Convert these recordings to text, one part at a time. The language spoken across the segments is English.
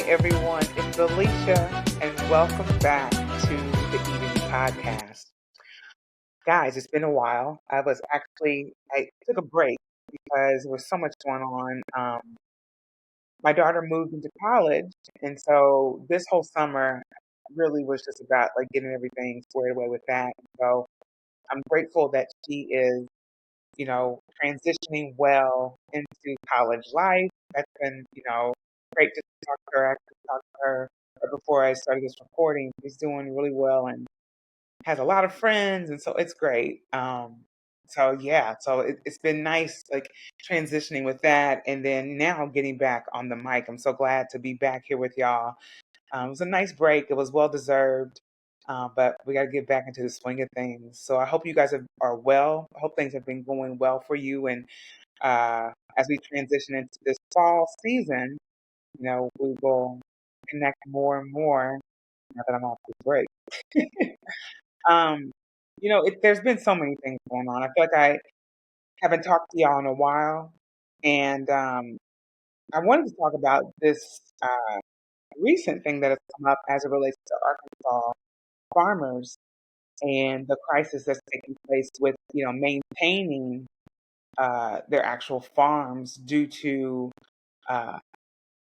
everyone. It's Alicia, and welcome back to the Eating Podcast. Guys, it's been a while. I took a break because there was so much going on. My daughter moved into college, and so this whole summer really was just about like getting everything squared away with that. So I'm grateful that she is, transitioning well into college life. That's been, great to talk to her. I actually talked to her right before I started this recording. She's doing really well and has a lot of friends, and so it's great. So yeah, it's been nice, like transitioning with that, and then now getting back on the mic. I'm so glad to be back here with y'all. It was a nice break. It was well deserved. But we got to get back into the swing of things. So I hope you guys are well. I hope things have been going well for you. And as we transition into this fall season, we will connect more and more now that I'm off the break. um, there's been so many things going on. I feel like I haven't talked to y'all in a while. And I wanted to talk about this recent thing that has come up as it relates to Arkansas farmers and the crisis that's taking place with maintaining their actual farms due to uh,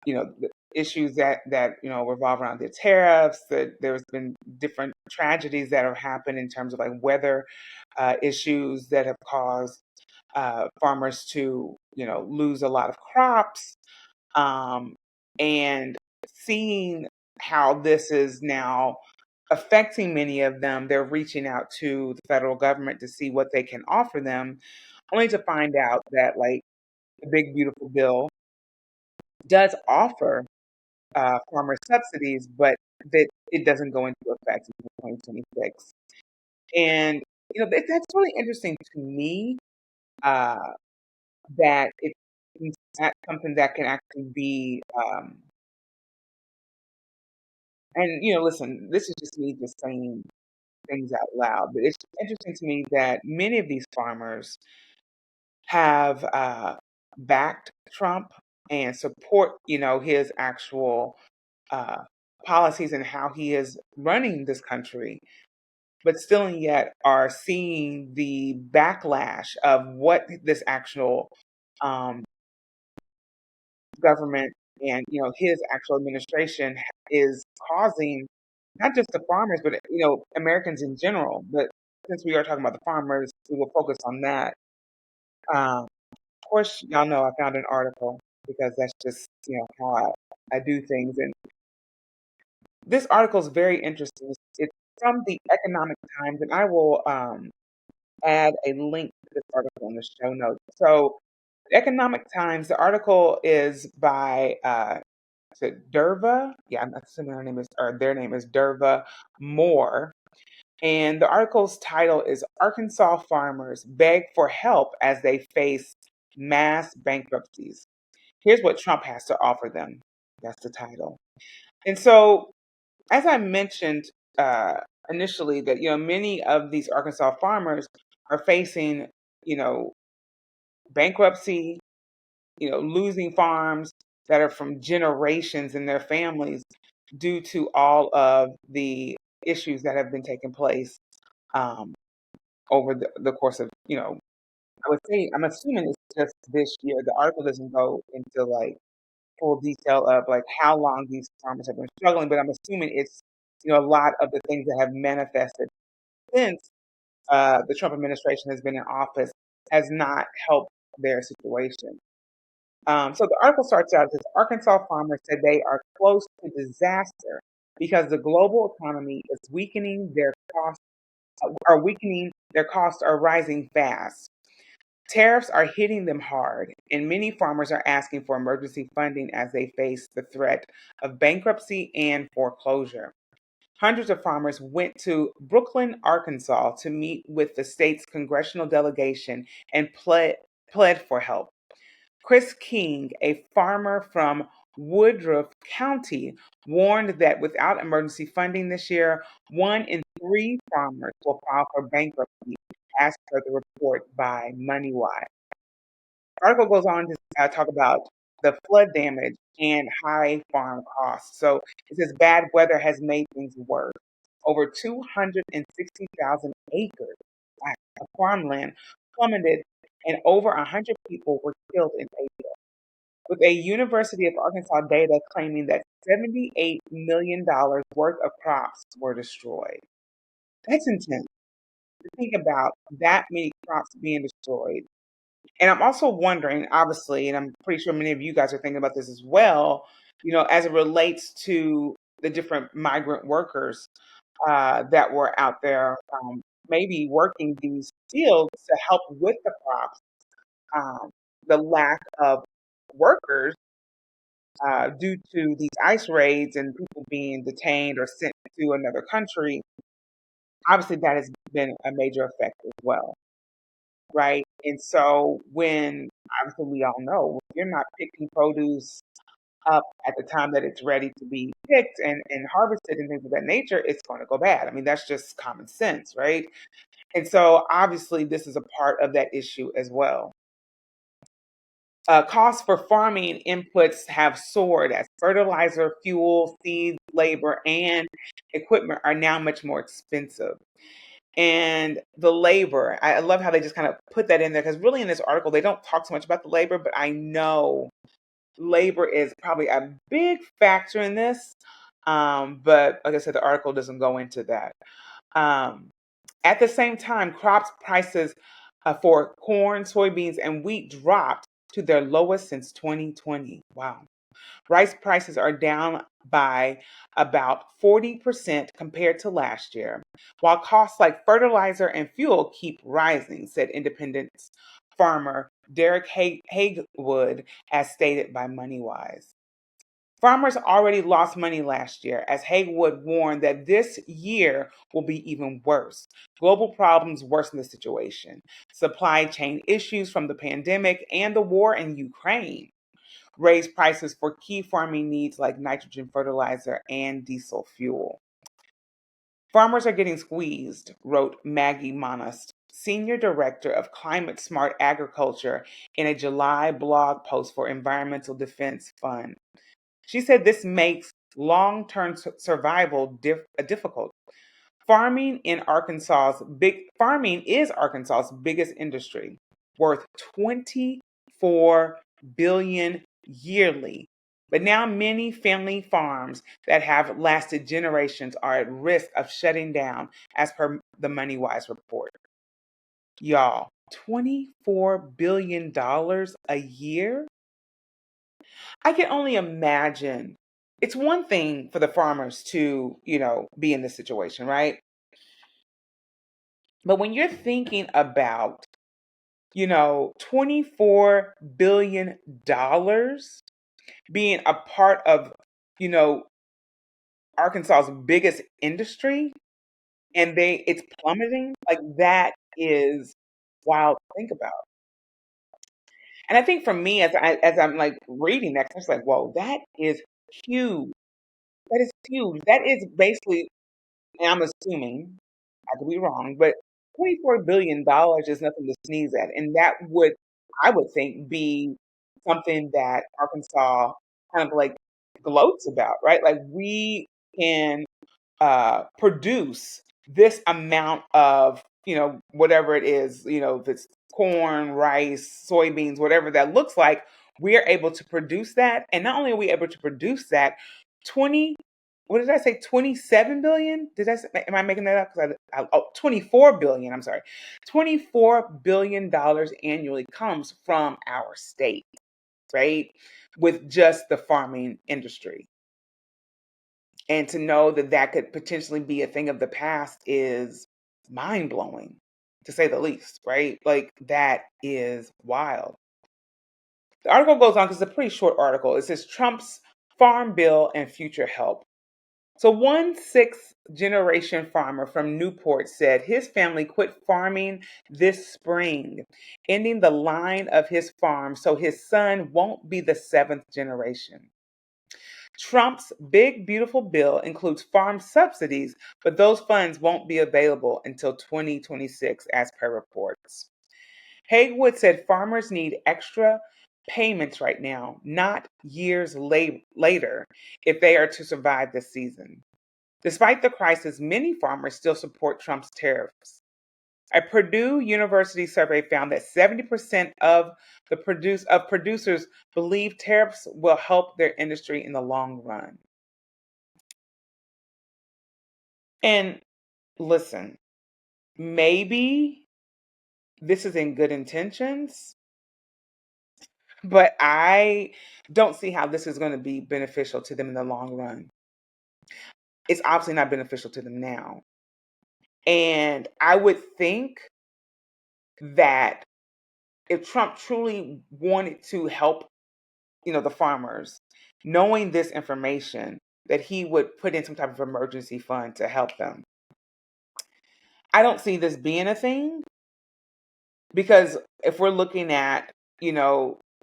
the issues that revolve around the tariffs. That there's been different tragedies that have happened in terms of like weather issues that have caused farmers to lose a lot of crops, and seeing how this is now affecting many of them. They're reaching out to the federal government to see what they can offer them, only to find out that like the big beautiful bill does offer farmer subsidies, but that it doesn't go into effect until 2026. And that's really interesting to me, uh, that that's something that can actually be and listen, this is just me just saying things out loud, but it's interesting to me that many of these farmers have backed Trump and support, his actual uh, policies and how he is running this country, but still and yet are seeing the backlash of what this actual um, government and his actual administration is causing, not just the farmers, but Americans in general. But since we are talking about the farmers, we will focus on that. Of course, y'all know I found an article because that's just how I do things, and this article is very interesting. It's from the Economic Times, and I will add a link to this article in the show notes. So, the Economic Times, the article is by is it Derva? Yeah, I'm assuming her name is, or their name is Derva Moore. And the article's title is Arkansas Farmers Beg for Help as They Face Mass Bankruptcies. Here's what Trump has to offer them. That's the title. And so, as I mentioned uh, initially, that many of these Arkansas farmers are facing bankruptcy, losing farms that are from generations in their families due to all of the issues that have been taking place um, over the course of, I would say, I'm assuming it's just this year. The article doesn't go into like full detail of like how long these farmers have been struggling, but I'm assuming it's, a lot of the things that have manifested since the Trump administration has been in office has not helped their situation. So the article starts out as Arkansas farmers said they are close to disaster because the global economy is weakening. Their costs are rising fast. Tariffs are hitting them hard, and many farmers are asking for emergency funding as they face the threat of bankruptcy and foreclosure. Hundreds of farmers went to Brooklyn, Arkansas to meet with the state's congressional delegation and pled for help. Chris King, a farmer from Woodruff County, warned that without emergency funding this year, 1 in 3 farmers will file for bankruptcy, as per the report by MoneyWise. The article goes on to talk about the flood damage and high farm costs. So it says bad weather has made things worse. Over 260,000 acres of farmland plummeted, and over 100 people were killed in April, with a University of Arkansas data claiming that $78 million worth of crops were destroyed. That's intense to think about that many crops being destroyed. And I'm also wondering, obviously, and I'm pretty sure many of you guys are thinking about this as well, as it relates to the different migrant workers that were out there, maybe working these fields to help with the crops. Um, the lack of workers due to these ICE raids and people being detained or sent to another country, obviously that has been a major effect as well, right? And so when obviously we all know if you're not picking produce up at the time that it's ready to be picked and harvested and things of that nature, it's going to go bad. I mean, that's just common sense, right? And so obviously this is a part of that issue as well. Costs for farming inputs have soared as fertilizer, fuel, seeds, labor, and equipment are now much more expensive. And the labor, I love how they just kind of put that in there because really in this article, they don't talk so much about the labor, but I know labor is probably a big factor in this. But like I said, the article doesn't go into that. Um, at the same time, crops prices for corn, soybeans, and wheat dropped to their lowest since 2020. Wow. Rice prices are down by about 40% compared to last year, while costs like fertilizer and fuel keep rising, said Independence farmer Derek Hagewood, as stated by MoneyWise. Farmers already lost money last year, as Hagewood warned that this year will be even worse. Global problems worsen the situation. Supply chain issues from the pandemic and the war in Ukraine raised prices for key farming needs like nitrogen fertilizer and diesel fuel. Farmers are getting squeezed, wrote Maggie Monast, Senior Director of Climate Smart Agriculture, in a July blog post for Environmental Defense Fund. She said this makes long-term survival difficult. Farming is Arkansas's biggest industry, worth 24 billion yearly. But now many family farms that have lasted generations are at risk of shutting down, as per the MoneyWise report. Y'all, $24 billion a year? I can only imagine. It's one thing for the farmers to, be in this situation, right? But when you're thinking about, $24 billion being a part of, you know, Arkansas's biggest industry and it's plummeting, like that is wild to think about. And I think for me, as I'm like reading that, I was like, whoa, that is huge. That is huge. That is basically, and I'm assuming, I could be wrong, but $24 billion is nothing to sneeze at. And that would, I would think, be something that Arkansas kind of like gloats about, right? Like we can produce this amount of, whatever it is, if it's corn, rice, soybeans, whatever that looks like, we are able to produce that. And not only are we able to produce that, 20, what did I say? 27 billion? Am I making that up? 24 billion, I'm sorry. $24 billion annually comes from our state, right? With just the farming industry. And to know that that could potentially be a thing of the past is mind blowing, to say the least, right? Like, that is wild. The article goes on because it's a pretty short article. It says Trump's farm bill and future help. So, one sixth generation farmer from Newport said his family quit farming this spring, ending the line of his farm so his son won't be the seventh generation. Trump's big, beautiful bill includes farm subsidies, but those funds won't be available until 2026, as per reports. Hagewood said farmers need extra payments right now, not years later, if they are to survive this season. Despite the crisis, many farmers still support Trump's tariffs. A Purdue University survey found that 70% of producers believe tariffs will help their industry in the long run. And listen, maybe this is in good intentions, but I don't see how this is going to be beneficial to them in the long run. It's obviously not beneficial to them now. And I would think that if Trump truly wanted to help, the farmers, knowing this information, that he would put in some type of emergency fund to help them. I don't see this being a thing because if we're looking at,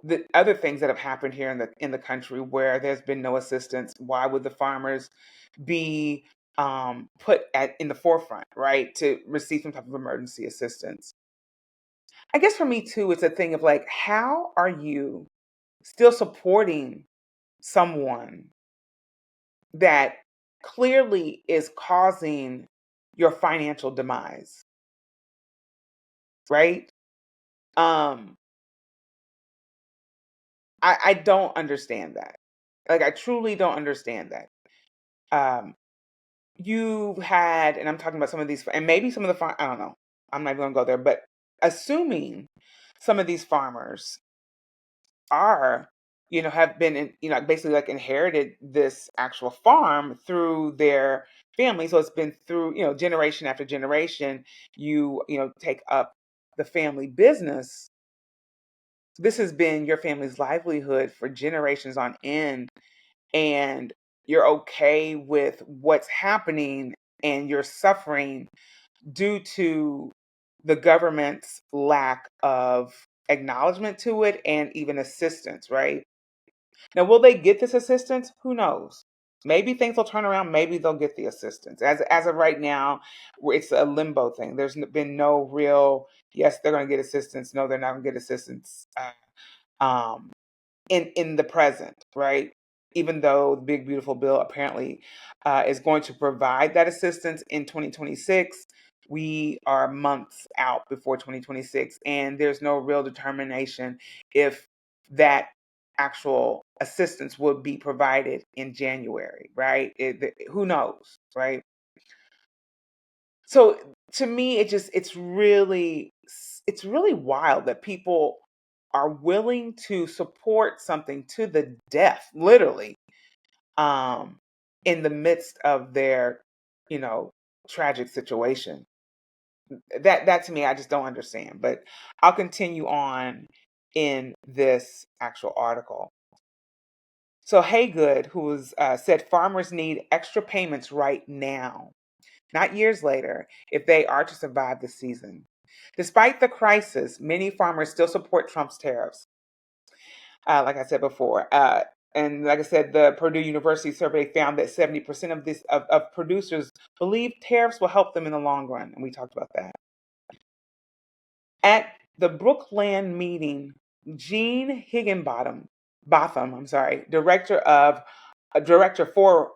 the other things that have happened here in the country where there's been no assistance, why would the farmers be put in the forefront, right, to receive some type of emergency assistance? I guess for me too, it's a thing of like, how are you still supporting someone that clearly is causing your financial demise, right? Um, I don't understand that. Like, I truly don't understand that. Um, you've had, and I'm talking about some of these, and maybe some of I don't know. I'm not even gonna go there, but assuming some of these farmers are, have been, basically like inherited this actual farm through their family. So it's been through, generation after generation, take up the family business. This has been your family's livelihood for generations on end, and you're okay with what's happening and you're suffering due to the government's lack of acknowledgement to it and even assistance, right? Now, will they get this assistance? Who knows? Maybe things will turn around. Maybe they'll get the assistance. As of right now, it's a limbo thing. There's been no real. Yes, they're going to get assistance. No, they're not going to get assistance. Um, in the present, right? Even though the big beautiful bill apparently is going to provide that assistance in 2026, we are months out before 2026, and there's no real determination if that actual assistance will be provided in January, right? Who knows, right? So to me, it's really wild that people are willing to support something to the death, literally, um, in the midst of their, you know, tragic situation. That to me, I just don't understand. But I'll continue on in this actual article. So Haygood, who was said farmers need extra payments right now, not years later, if they are to survive the season. Despite the crisis, many farmers still support Trump's tariffs, like I said before. And like I said, the Purdue University survey found that 70% of producers believe tariffs will help them in the long run. And we talked about that. At the Brookland meeting, Gene I'm sorry, director for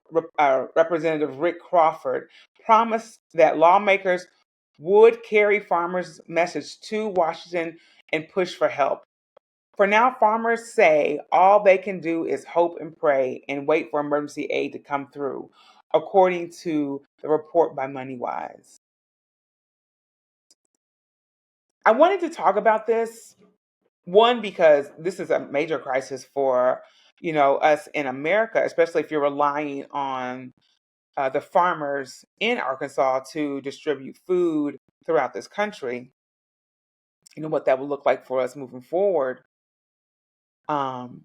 Representative Rick Crawford, promised that lawmakers would carry farmers' message to Washington and push for help. For now, farmers say all they can do is hope and pray and wait for emergency aid to come through, according to the report by MoneyWise. I wanted to talk about this, one, because this is a major crisis for, us in America, especially if you're relying on the farmers in Arkansas to distribute food throughout this country. What that will look like for us moving forward. Um,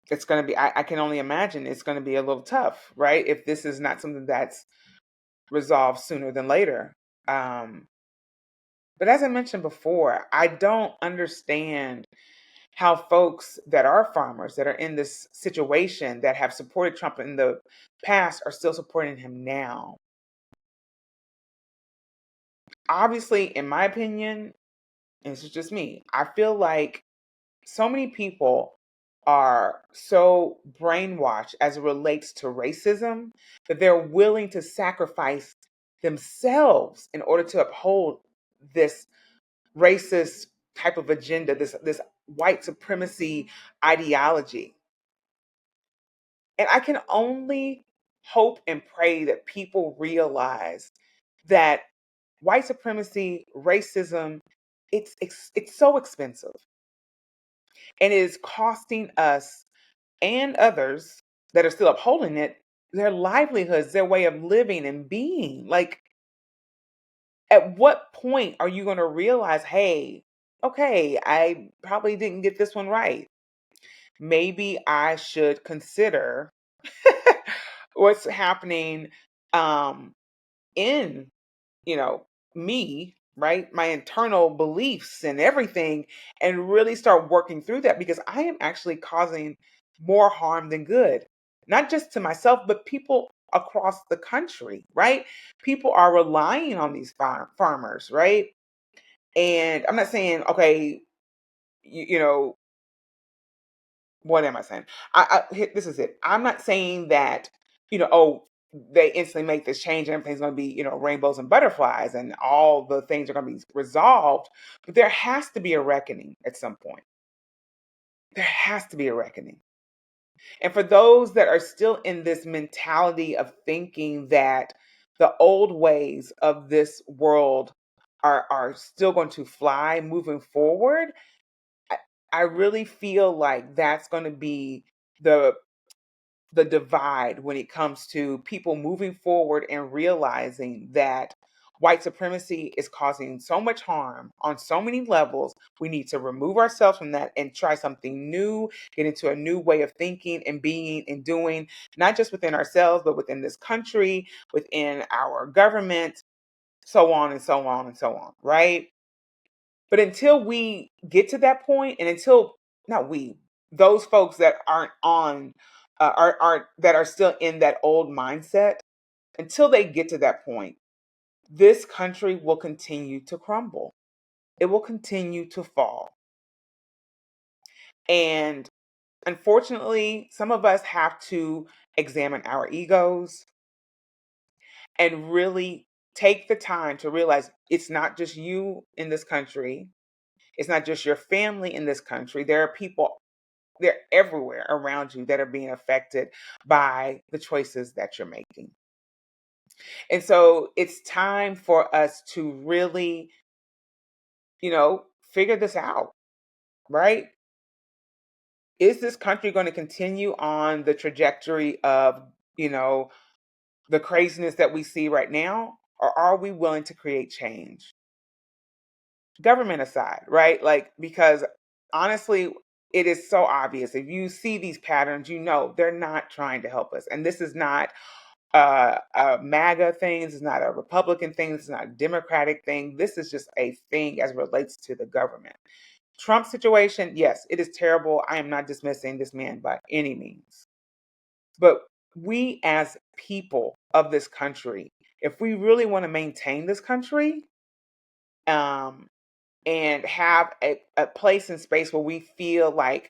it's going to be, I can only imagine it's going to be a little tough, right? If this is not something that's resolved sooner than later. But as I mentioned before, I don't understand how folks that are farmers that are in this situation that have supported Trump in the past are still supporting him now. Obviously, in my opinion, and this is just me, I feel like so many people are so brainwashed as it relates to racism that they're willing to sacrifice themselves in order to uphold this racist type of agenda, this white supremacy ideology. And I can only hope and pray that people realize that white supremacy, racism, it's so expensive, and it is costing us and others that are still upholding it their livelihoods, their way of living and being. Like, at what point are you going to realize, hey, okay, I probably didn't get this one right. Maybe I should consider what's happening um, in, you know, me, right? My internal beliefs and everything, and really start working through that, because I am actually causing more harm than good, not just to myself, but people across the country, right? People are relying on these farmers, right? And I'm not saying, okay, you know, what am I saying? This is it. I'm not saying that, oh, they instantly make this change and everything's going to be, rainbows and butterflies and all the things are going to be resolved. But there has to be a reckoning at some point. There has to be a reckoning. And for those that are still in this mentality of thinking that the old ways of this world are still going to fly moving forward, I, I really feel like that's going to be the the divide when it comes to people moving forward and realizing that white supremacy is causing so much harm on so many levels. We need to remove ourselves from that and try something new, get into a new way of thinking and being and doing, not just within ourselves, but within this country, within our government, so on and so on and so on, right? But until we get to that point, and until not we, those folks that aren't on, aren't that are still in that old mindset, until they get to that point, this country will continue to crumble. It will continue to fall. And unfortunately, some of us have to examine our egos and really take the time to realize it's not just you in this country. It's not just your family in this country. There are people, they're everywhere around you that are being affected by the choices that you're making. And so it's time for us to really, figure this out, right? Is this country going to continue on the trajectory of, you know, the craziness that we see right now? Or are we willing to create change? Government aside, right? Like, because honestly, it is so obvious. If you see these patterns, they're not trying to help us. And this is not a MAGA thing. This is not a Republican thing. This is not a Democratic thing. This is just a thing as it relates to the government. Trump situation, yes, it is terrible. I am not dismissing this man by any means. But we as people of this country, if we really want to maintain this country, um, and have a place and space where we feel like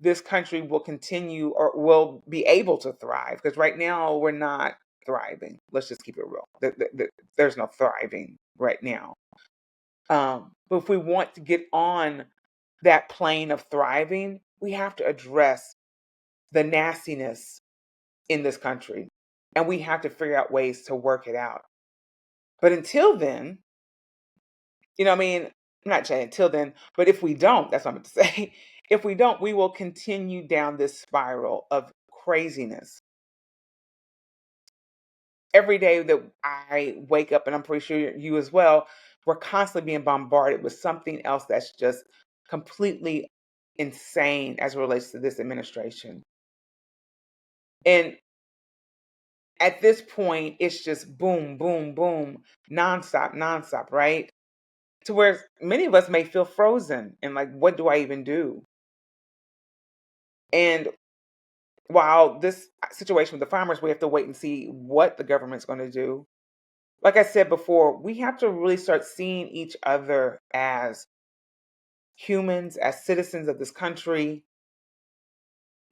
this country will continue or will be able to thrive. Because right now we're not thriving. Let's just keep it real. There's no thriving right now. But if we want to get on that plane of thriving, we have to address the nastiness in this country. And we have to figure out ways to work it out. But until then, I mean, I'm not saying until then, but if we don't, that's what I'm going to say. If we don't, we will continue down this spiral of craziness. Every day that I wake up, and I'm pretty sure you as well, we're constantly being bombarded with something else that's just completely insane as it relates to this administration. And at this point, it's just boom, boom, boom, nonstop, nonstop, right? To where many of us may feel frozen and like, what do I even do? And while this situation with the farmers, we have to wait and see what the government's going to do. Like I said before, we have to really start seeing each other as humans, as citizens of this country,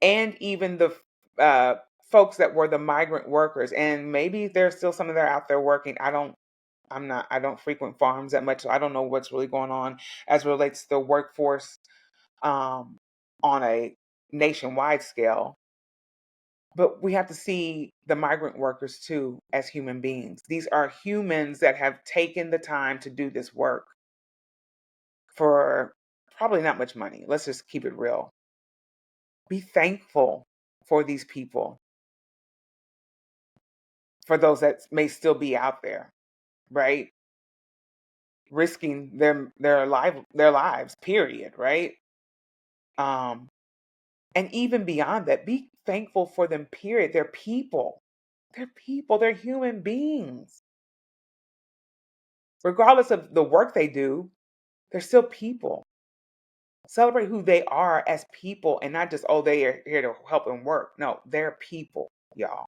and even the uh, folks that were the migrant workers. And maybe there's still some of them out there working. I don't frequent farms that much, so I don't know what's really going on as it relates to the workforce um, on a nationwide scale. But we have to see the migrant workers too as human beings. These are humans that have taken the time to do this work for probably not much money. Let's just keep it real. Be thankful for these people, for those that may still be out there, right? Risking their lives, period, right? Um, and even beyond that, be thankful for them, period. They're people. They're people. They're human beings. Regardless of the work they do, they're still people. Celebrate who they are as people and not just, oh, they are here to help and work. No, they're people, y'all.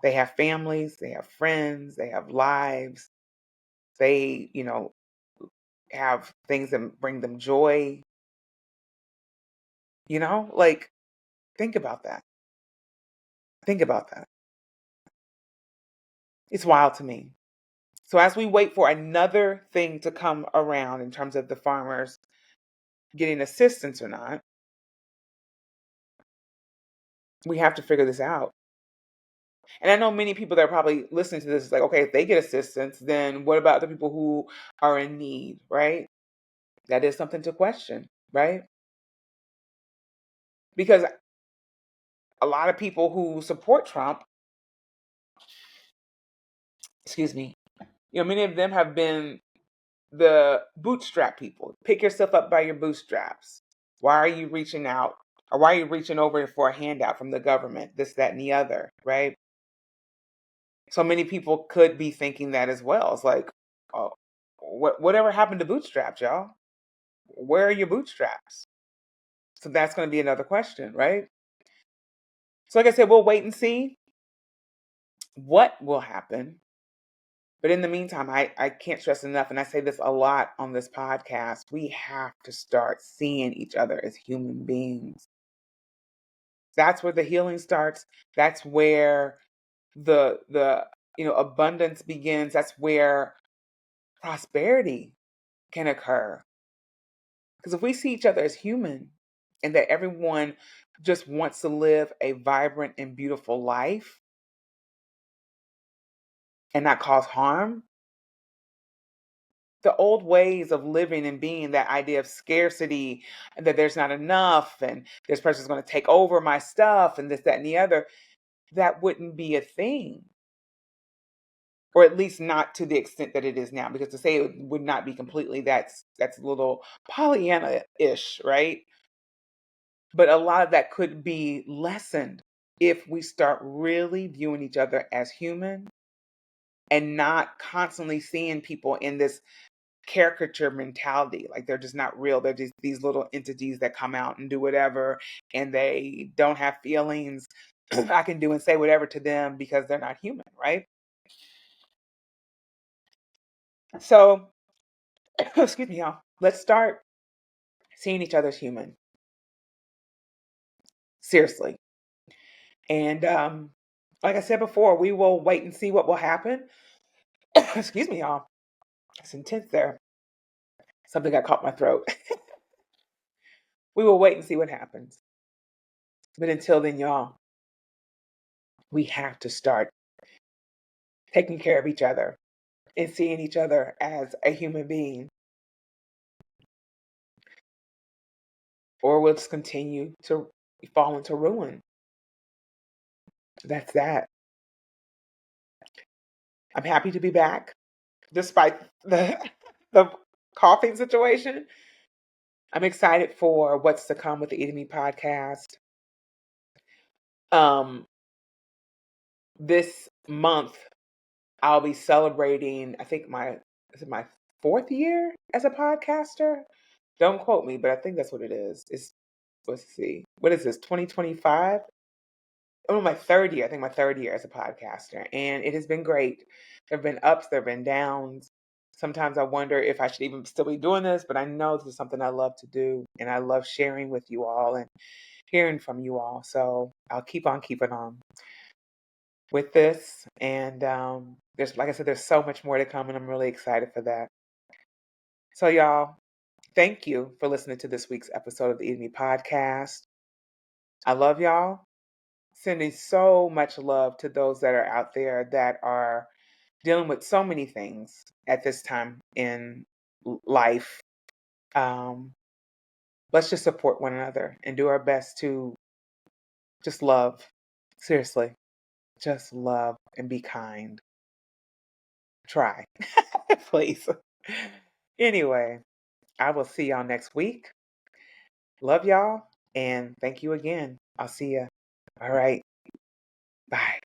They have families, they have friends, they have lives. They, have things that bring them joy. Like, think about that. Think about that. It's wild to me. So as we wait for another thing to come around in terms of the farmers getting assistance or not, we have to figure this out. And I know many people that are probably listening to this is like, okay, if they get assistance, then what about the people who are in need, right? That is something to question, right? Because a lot of people who support Trump, excuse me, many of them have been the bootstrap people. Pick yourself up by your bootstraps. Why are you reaching out? Or why are you reaching over for a handout from the government? This, that, and the other, right? So many people could be thinking that as well. It's like, oh, whatever happened to bootstraps, y'all? Where are your bootstraps? So that's going to be another question, right? So, like I said, we'll wait and see what will happen. But in the meantime, I can't stress enough, and I say this a lot on this podcast, we have to start seeing each other as human beings. That's where the healing starts. That's where the abundance begins. That's where prosperity can occur. Because if we see each other as human and that everyone just wants to live a vibrant and beautiful life and not cause harm, the old ways of living and being, that idea of scarcity, and that there's not enough, and this person's going to take over my stuff, and this, that, and the other, that wouldn't be a thing. Or at least not to the extent that it is now. Because to say it would not be completely, that's a little Pollyanna-ish, right? But a lot of that could be lessened if we start really viewing each other as human and not constantly seeing people in this caricature mentality. Like they're just not real. They're just these little entities that come out and do whatever, and they don't have feelings. I can do and say whatever to them because they're not human, right? So, excuse me, y'all. Let's start seeing each other as human. Seriously. And like I said before, we will wait and see what will happen. Excuse me, y'all. It's intense there. Something got caught in my throat. We will wait and see what happens. But until then, y'all, we have to start taking care of each other and seeing each other as a human being, or we'll just continue to fall into ruin. That's that. I'm happy to be back, despite the the coughing situation. I'm excited for what's to come with the Eating Me podcast. Um, this month I'll be celebrating, I think is it my fourth year as a podcaster? Don't quote me, but I think that's what it is. Let's see. What is this? 2025? Oh, my third year. I think my third year as a podcaster. And it has been great. There have been ups, there have been downs. Sometimes I wonder if I should even still be doing this, but I know this is something I love to do, and I love sharing with you all and hearing from you all. So I'll keep on keeping on with this. And there's, like I said, there's so much more to come, and I'm really excited for that. So, y'all, thank you for listening to this week's episode of the Eat Me Podcast. I love y'all. Sending so much love to those that are out there that are dealing with so many things at this time in life. Let's just support one another and do our best to just love. Seriously, just love and be kind. Try, please. Anyway, I will see y'all next week. Love y'all, and thank you again. I'll see you. All right. Bye.